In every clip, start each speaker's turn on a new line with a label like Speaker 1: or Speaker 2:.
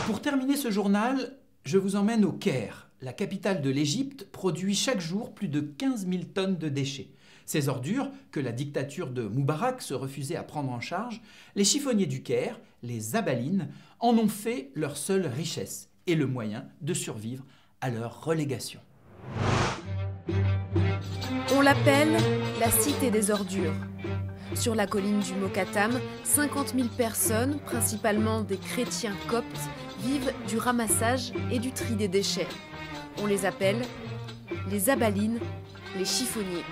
Speaker 1: Pour terminer ce journal, je vous emmène au Caire. La capitale de l'Égypte produit chaque jour plus de 15 000 tonnes de déchets. Ces ordures, que la dictature de Moubarak se refusait à prendre en charge, les chiffonniers du Caire, les abalines, en ont fait leur seule richesse et le moyen de survivre à leur relégation.
Speaker 2: On l'appelle la cité des ordures. Sur la colline du Mokattam, 50 000 personnes, principalement des chrétiens coptes, vivent du ramassage et du tri des déchets. On les appelle les abalines, les chiffonniers.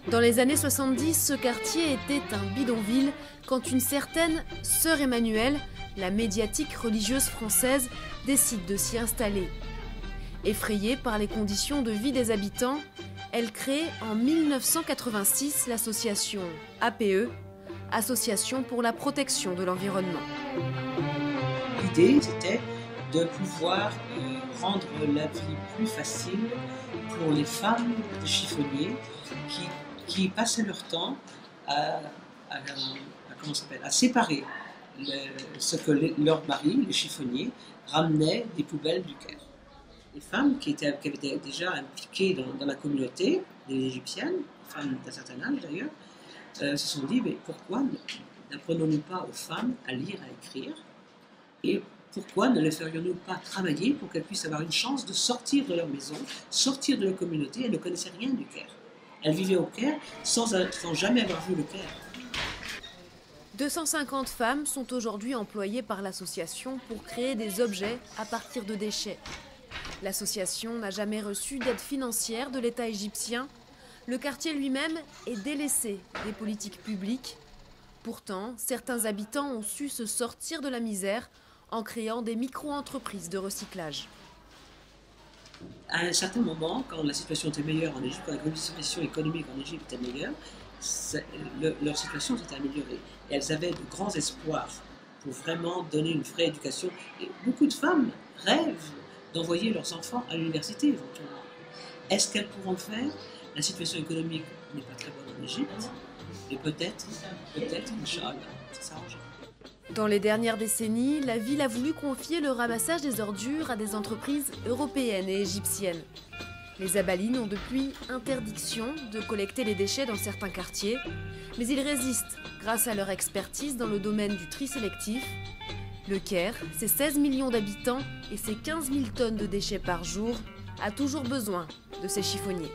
Speaker 2: Dans les années 70, ce quartier était un bidonville quand une certaine Sœur Emmanuelle, la médiatique religieuse française, décide de s'y installer. Effrayée par les conditions de vie des habitants, elle crée en 1986 l'association APE, Association pour la protection de l'environnement.
Speaker 3: L'idée, c'était de pouvoir rendre la vie plus facile pour les femmes de chiffonniers qui passaient leur temps à séparer ce que leurs maris, les chiffonniers, ramenaient des poubelles du Caire. Les femmes qui étaient déjà impliquées dans la communauté des Égyptiennes, femmes d'un certain âge d'ailleurs, se sont dit mais pourquoi n'apprenons-nous pas aux femmes à lire, à écrire, et pourquoi ne les ferions-nous pas travailler pour qu'elles puissent avoir une chance de sortir de leur maison, sortir de leur communauté. Elles ne connaissaient rien du Caire. Elles vivaient au Caire sans jamais avoir vu le Caire.
Speaker 2: 250 femmes sont aujourd'hui employées par l'association pour créer des objets à partir de déchets. L'association n'a jamais reçu d'aide financière de l'État égyptien. Le quartier lui-même est délaissé des politiques publiques. Pourtant, certains habitants ont su se sortir de la misère en créant des micro-entreprises de recyclage.
Speaker 3: À un certain moment, quand la situation était meilleure en Égypte, quand la situation économique en Égypte était meilleure, leur situation s'était améliorée. Et elles avaient de grands espoirs pour vraiment donner une vraie éducation. Et beaucoup de femmes rêvent d'envoyer leurs enfants à l'université éventuellement. Est-ce qu'elles pourront le faire? La situation économique n'est pas très bonne en Égypte. Et peut-être, Inch'Allah, ça s'arrangera.
Speaker 2: Dans les dernières décennies, la ville a voulu confier le ramassage des ordures à des entreprises européennes et égyptiennes. Les abalines ont depuis interdiction de collecter les déchets dans certains quartiers, mais ils résistent grâce à leur expertise dans le domaine du tri sélectif. Le Caire, ses 16 millions d'habitants et ses 15 000 tonnes de déchets par jour, a toujours besoin de ces chiffonniers.